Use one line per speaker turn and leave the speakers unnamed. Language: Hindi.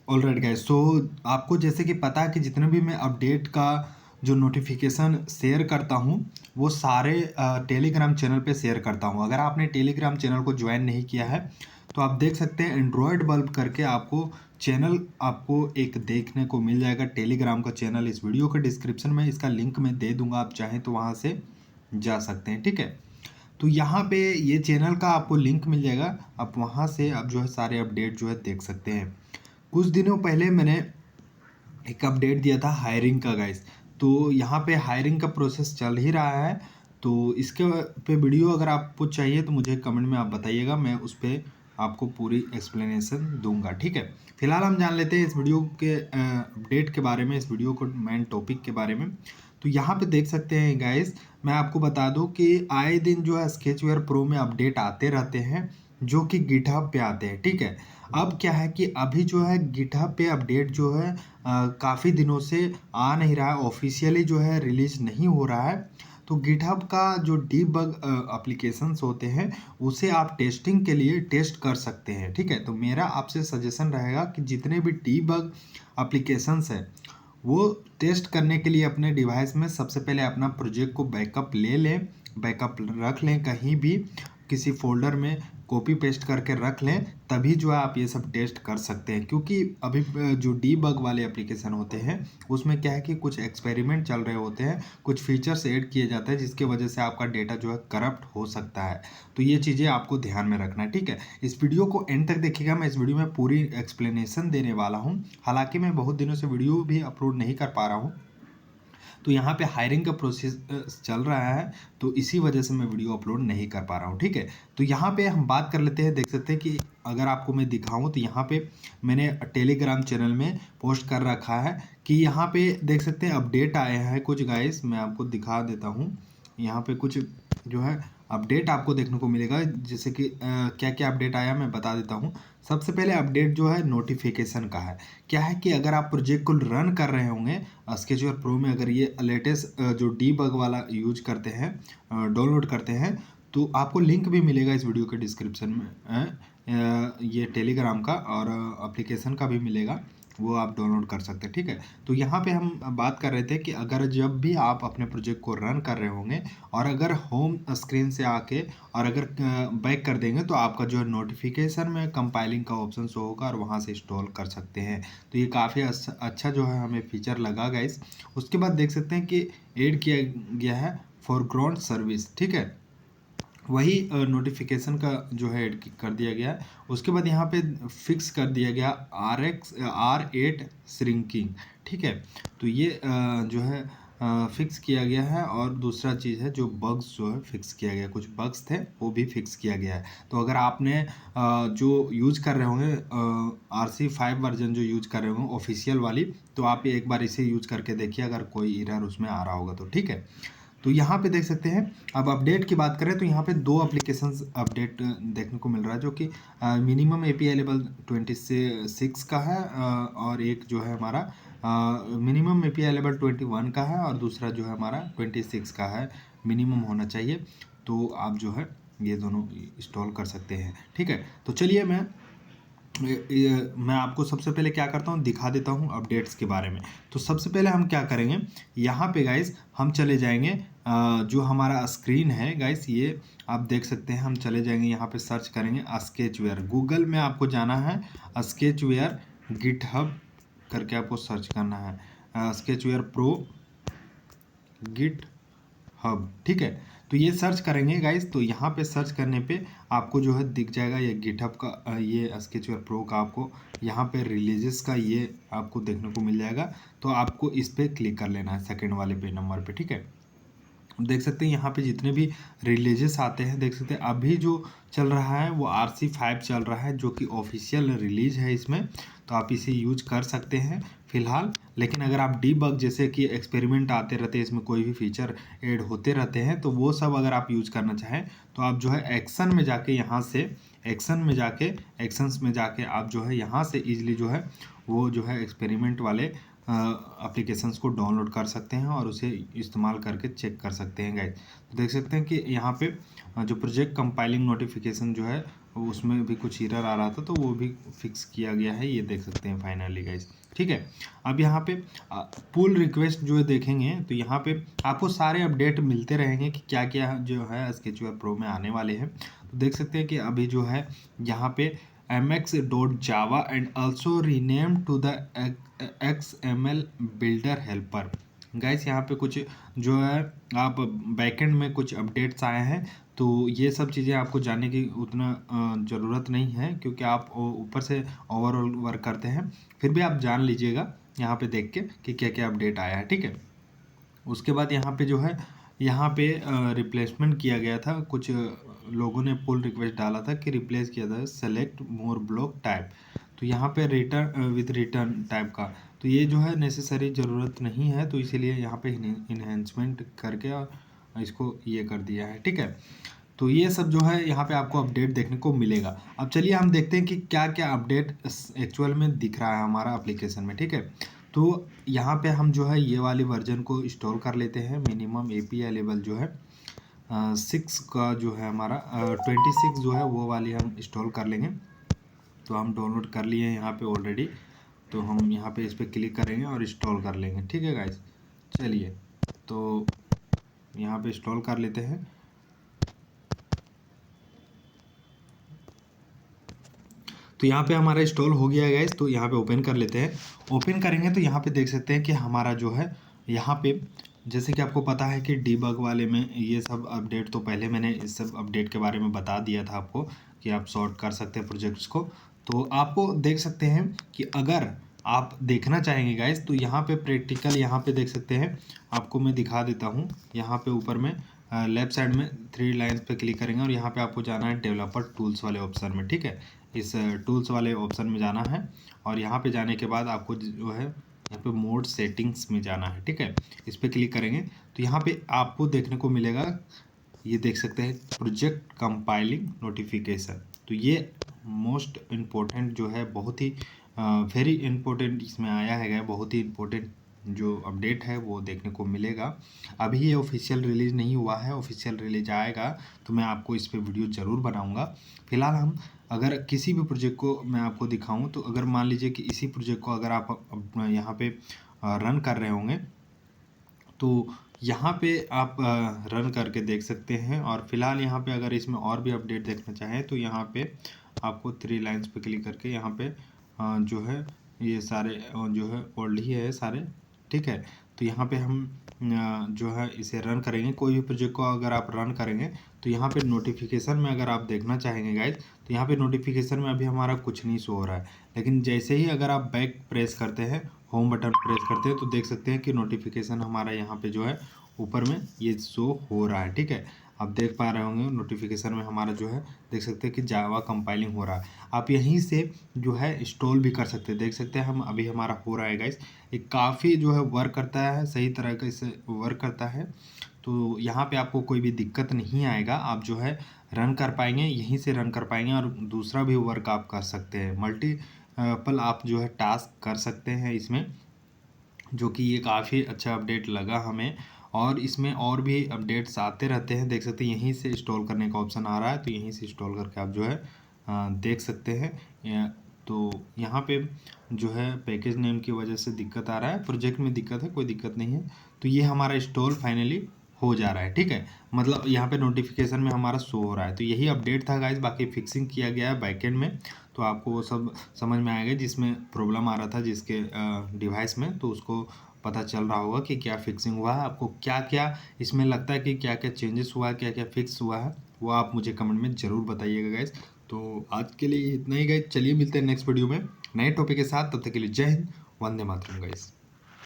ऑलराइट गाइस, सो आपको जैसे कि पता है कि जितने भी मैं अपडेट का जो नोटिफिकेशन शेयर करता हूँ वो सारे टेलीग्राम चैनल पे शेयर करता हूँ। अगर आपने टेलीग्राम चैनल को ज्वाइन नहीं किया है तो आप देख सकते हैं एंड्रॉयड बल्ब करके आपको चैनल आपको एक देखने को मिल जाएगा, टेलीग्राम का चैनल। इस वीडियो के डिस्क्रिप्शन में इसका लिंक मैं दे दूंगा, आप चाहें तो वहाँ से जा सकते हैं, ठीक है। तो यहाँ पे ये चैनल का आपको लिंक मिल जाएगा, आप वहाँ से आप जो है सारे अपडेट जो है देख सकते हैं। कुछ दिनों पहले मैंने एक अपडेट दिया था हायरिंग का गाइस, तो यहाँ पे हायरिंग का प्रोसेस चल ही रहा है। तो इसके पे वीडियो अगर आपको चाहिए तो मुझे कमेंट में आप बताइएगा, मैं उस पर आपको पूरी एक्सप्लेनेशन दूंगा, ठीक है। फिलहाल हम जान लेते हैं इस वीडियो के अपडेट के बारे में, इस वीडियो को मेन टॉपिक के बारे में। तो यहाँ पे देख सकते हैं गाइस, मैं आपको बता दूं कि आए दिन जो है स्केचवेयर प्रो में अपडेट आते रहते हैं जो कि गिटहब पे आते हैं, ठीक है। अब क्या है कि अभी जो है गिटहब पे अपडेट जो है काफ़ी दिनों से आ नहीं रहा है, ऑफिशियली जो है रिलीज नहीं हो रहा है। तो गिटहब का जो डीबग एप्लीकेशंस होते हैं उसे आप टेस्टिंग के लिए टेस्ट कर सकते हैं, ठीक है। तो मेरा आपसे सजेशन रहेगा कि जितने भी डीबग एप्लीकेशंस हैं वो टेस्ट करने के लिए अपने डिवाइस में सबसे पहले अपना प्रोजेक्ट को बैकअप ले लें, बैकअप रख लें, कहीं भी किसी फोल्डर में कॉपी पेस्ट करके रख लें, तभी जो है आप ये सब टेस्ट कर सकते हैं। क्योंकि अभी जो डीबग वाले एप्लीकेशन होते हैं उसमें क्या है कि कुछ एक्सपेरिमेंट चल रहे होते हैं, कुछ फीचर्स ऐड किए जाते हैं जिसकी वजह से आपका डेटा जो है करप्ट हो सकता है। तो ये चीज़ें आपको ध्यान में रखना है, ठीक है। इस वीडियो को एंड तक देखिएगा, मैं इस वीडियो में पूरी एक्सप्लेनेशन देने वाला हूँ। हालांकि मैं बहुत दिनों से वीडियो भी अपलोड नहीं कर पा रहा हूँ, तो यहाँ पे हायरिंग का प्रोसेस चल रहा है, तो इसी वजह से मैं वीडियो अपलोड नहीं कर पा रहा हूँ, ठीक है। तो यहाँ पे हम बात कर लेते हैं, देख सकते हैं कि अगर आपको मैं दिखाऊं तो यहाँ पे मैंने टेलीग्राम चैनल में पोस्ट कर रखा है कि यहाँ पे देख सकते हैं अपडेट आए हैं कुछ गाइस, मैं आपको दिखा देता हूँ। यहाँ पे कुछ जो है अपडेट आपको देखने को मिलेगा, जैसे कि क्या क्या अपडेट आया मैं बता देता हूँ। सबसे पहले अपडेट जो है नोटिफिकेशन का है। क्या है कि अगर आप प्रोजेक्ट को रन कर रहे होंगे स्केचवेयर प्रो में, अगर ये लेटेस्ट जो डीबग वाला यूज करते हैं, डाउनलोड करते हैं, तो आपको लिंक भी मिलेगा इस वीडियो के डिस्क्रिप्शन में, ये टेलीग्राम का और एप्लीकेशन का भी मिलेगा, वो आप डाउनलोड कर सकते हैं, ठीक है। तो यहाँ पे हम बात कर रहे थे कि अगर जब भी आप अपने प्रोजेक्ट को रन कर रहे होंगे और अगर होम स्क्रीन से आके और अगर बैक कर देंगे तो आपका जो है नोटिफिकेशन में कंपाइलिंग का ऑप्शन शो होगा और वहाँ से इंस्टॉल कर सकते हैं। तो ये काफ़ी अच्छा जो है हमें फीचर लगा गाइस। उसके बाद देख सकते हैं कि ऐड किया गया है फोरग्राउंड सर्विस, ठीक है, वही नोटिफिकेशन का जो है ऐड कर दिया गया है। उसके बाद यहाँ पे फिक्स कर दिया गया R8 श्रिंकिंग, ठीक है। तो ये जो है फिक्स किया गया है। और दूसरा चीज़ है जो बग्स जो है फिक्स किया गया, कुछ बग्स थे वो भी फिक्स किया गया है। तो अगर आपने जो यूज कर रहे होंगे RC5 वर्जन जो यूज कर रहे होंगे ऑफिशियल वाली, तो आप ये एक बार इसे यूज करके देखिए अगर कोई एरर उसमें आ रहा होगा तो, ठीक है। तो यहाँ पे देख सकते हैं, अब अपडेट की बात करें तो यहाँ पे दो एप्लीकेशंस अपडेट देखने को मिल रहा है जो कि मिनिमम API लेवल 26 का है, और एक जो है हमारा मिनिमम API लेवल 21 का है और दूसरा जो है हमारा 26 का है, मिनिमम होना चाहिए। तो आप जो है ये दोनों इंस्टॉल कर सकते हैं, ठीक है। तो चलिए मैं आपको सबसे पहले क्या करता हूँ दिखा देता हूँ अपडेट्स के बारे में। तो सबसे पहले हम क्या करेंगे, यहाँ पे गाइस हम चले जाएंगे, जो हमारा स्क्रीन है गाइस ये आप देख सकते हैं, हम चले जाएंगे यहाँ पे सर्च करेंगे स्केचवेयर, गूगल में आपको जाना है स्केचवेयर गिटहब करके आपको सर्च करना है, स्केचवेयर प्रो गिट हब, ठीक है। तो ये सर्च करेंगे गाइस, तो यहाँ पे सर्च करने पे आपको जो है दिख जाएगा ये गिटहब का, ये स्केचवेयर प्रो का आपको यहाँ पे रिलीजेस का ये आपको देखने को मिल जाएगा। तो आपको इस पे क्लिक कर लेना है सेकंड वाले पे नंबर पे, ठीक है। देख सकते हैं यहाँ पे जितने भी रिलीजेस आते हैं, देख सकते हैं अभी जो चल रहा है वो RC5 चल रहा है जो कि ऑफिशियल रिलीज है इसमें, तो आप इसे यूज कर सकते हैं फिलहाल। लेकिन अगर आप डीबग जैसे कि एक्सपेरिमेंट आते रहते हैं, इसमें कोई भी फीचर ऐड होते रहते हैं, तो वो सब अगर आप यूज करना चाहें तो आप जो है एक्शन में जाके यहाँ से एक्शंस में जाके आप जो है यहाँ से इजीली जो है वो जो है एक्सपेरिमेंट वाले एप्लीकेशंस को डाउनलोड कर सकते हैं और उसे इस्तेमाल करके चेक कर सकते हैं गाइस। तो देख सकते हैं कि यहाँ पे जो प्रोजेक्ट कंपाइलिंग नोटिफिकेशन जो है उसमें भी कुछ एरर आ रहा था, तो वो भी फिक्स किया गया है, ये देख सकते हैं फाइनली गाइस। ठीक है, अब यहाँ पे पुल रिक्वेस्ट जो देखेंगे तो यहाँ पे आपको सारे अपडेट मिलते रहेंगे कि क्या क्या जो है स्केचवेयर प्रो में आने वाले हैं। तो देख सकते हैं कि अभी जो है यहाँ पे mx.java and also rename to the XML builder helper. Guys यहाँ पे कुछ जो है आप बैकएंड में कुछ अपडेट्स आए हैं, तो ये सब चीज़ें आपको जानने की उतना ज़रूरत नहीं है, क्योंकि आप ऊपर से ओवरऑल वर्क करते हैं। फिर भी आप जान लीजिएगा यहाँ पे देख के कि क्या क्या अपडेट आया है। ठीक है, उसके बाद यहाँ पे जो है यहाँ पे रिप्लेसमेंट किया गया था, कुछ लोगों ने पुल रिक्वेस्ट डाला था कि रिप्लेस किया था सेलेक्ट मोर ब्लॉक टाइप, तो यहाँ पे रिटर्न विथ रिटर्न टाइप का, तो ये जो है नेसेसरी ज़रूरत नहीं है, तो इसीलिए यहाँ पे इन्हेंसमेंट करके और इसको ये कर दिया है। ठीक है, तो ये सब जो है यहाँ पे आपको अपडेट देखने को मिलेगा। अब चलिए हम देखते हैं कि क्या क्या अपडेट एक्चुअल में दिख रहा है हमारा एप्लीकेशन में। ठीक है, तो यहाँ पे हम जो है ये वाली वर्जन को इंस्टॉल कर लेते हैं। मिनिमम API लेवल जो है 6 का जो है हमारा 26 जो है वो वाली हम इंस्टॉल कर लेंगे। तो हम डाउनलोड कर लिए हैं यहाँ पे ऑलरेडी, तो हम यहाँ पे इस पर क्लिक करेंगे और इंस्टॉल कर लेंगे। ठीक है गाइस, चलिए तो यहाँ पे इंस्टॉल कर लेते हैं। तो यहाँ पे हमारा इंस्टॉल हो गया है गाइस, तो यहाँ पे ओपन कर लेते हैं। ओपन करेंगे तो यहाँ पे देख सकते हैं कि हमारा जो है यहाँ पे, जैसे कि आपको पता है कि डीबग वाले में ये सब अपडेट, तो पहले मैंने इस सब अपडेट के बारे में बता दिया था आपको कि आप सॉर्ट कर सकते हैं प्रोजेक्ट्स को। तो आपको देख सकते हैं कि अगर आप देखना चाहेंगे गाइस, तो यहाँ पे प्रैक्टिकल यहाँ पे देख सकते हैं, आपको मैं दिखा देता हूँ। यहाँ पे ऊपर में लेफ्ट साइड में 3 लाइन्स पे क्लिक करेंगे और यहाँ पे आपको जाना है डेवलपर टूल्स वाले ऑप्शन में। ठीक है, इस टूल्स वाले ऑप्शन में जाना है और यहाँ पे जाने के बाद आपको जो है यहाँ पे मोड सेटिंग्स में जाना है। ठीक है, इस पर क्लिक करेंगे तो यहाँ पे आपको देखने को मिलेगा, ये देख सकते हैं प्रोजेक्ट कंपाइलिंग नोटिफिकेशन। तो ये मोस्ट इम्पोर्टेंट जो है, बहुत ही वेरी इम्पोर्टेंट इसमें आया है, बहुत ही इम्पोर्टेंट जो अपडेट है वो देखने को मिलेगा। अभी ये ऑफिशियल रिलीज़ नहीं हुआ है, ऑफिशियल रिलीज आएगा तो मैं आपको इस पर वीडियो ज़रूर बनाऊंगा। फिलहाल हम अगर किसी भी प्रोजेक्ट को मैं आपको दिखाऊं, तो अगर मान लीजिए कि इसी प्रोजेक्ट को अगर आप यहाँ पे रन कर रहे होंगे, तो यहाँ पे आप रन करके देख सकते हैं। और फिलहाल यहाँ पे अगर इसमें और भी अपडेट देखना चाहें तो यहाँ पे आपको 3 लाइन्स पे क्लिक करके यहाँ पे जो है ये सारे जो है ओल्ड ही है सारे। ठीक है, तो यहाँ पे हम जो है इसे रन करेंगे। कोई भी प्रोजेक्ट को अगर आप रन करेंगे तो यहाँ पे नोटिफिकेशन में अगर आप देखना चाहेंगे गाइज, तो यहाँ पे नोटिफिकेशन में अभी हमारा कुछ नहीं शो हो रहा है, लेकिन जैसे ही अगर आप बैक प्रेस करते हैं, होम बटन प्रेस करते हैं, तो देख सकते हैं कि नोटिफिकेशन हमारा यहाँ पे जो है ऊपर में ये शो हो रहा है। ठीक है, आप देख पा रहे होंगे नोटिफिकेशन में हमारा जो है देख सकते हैं कि जावा कंपाइलिंग हो रहा है। आप यहीं से जो है इंस्टॉल भी कर सकते हैं, देख सकते हैं हम अभी हमारा हो रहा है गाइस। ये काफ़ी जो है वर्क करता है, सही तरह का इसे वर्क करता है। तो यहाँ पे आपको कोई भी दिक्कत नहीं आएगा, आप जो है रन कर पाएंगे, यहीं से रन कर पाएंगे और दूसरा भी वर्क आप कर सकते हैं। मल्टीपल आप जो है टास्क कर सकते हैं इसमें, जो कि ये काफ़ी अच्छा अपडेट लगा हमें। और इसमें और भी अपडेट्स आते रहते हैं, देख सकते हैं यहीं से इंस्टॉल करने का ऑप्शन आ रहा है, तो यहीं से इंस्टॉल करके आप जो है देख सकते हैं। तो यहाँ पे जो है पैकेज नेम की वजह से दिक्कत आ रहा है, प्रोजेक्ट में दिक्कत है, कोई दिक्कत नहीं है। तो ये हमारा इंस्टॉल फाइनली हो जा रहा है। ठीक है, मतलब यहाँ पे नोटिफिकेशन में हमारा शो हो रहा है। तो यही अपडेट था गाइज, बाकी फिक्सिंग किया गया है बैकएंड में, तो आपको वो सब समझ में आएगा जिसमें प्रॉब्लम आ रहा था जिसके डिवाइस में, तो उसको पता चल रहा होगा कि क्या फिक्सिंग हुआ है, आपको क्या क्या इसमें लगता है कि क्या क्या चेंजेस हुआ है, क्या क्या फिक्स हुआ है, वो आप मुझे कमेंट में ज़रूर बताइएगा गाइज। तो आज के लिए इतना ही गाइज, चलिए मिलते हैं नेक्स्ट वीडियो में नए टॉपिक के साथ, तब तक के लिए जय हिंद, वंदे मातरम गाइज।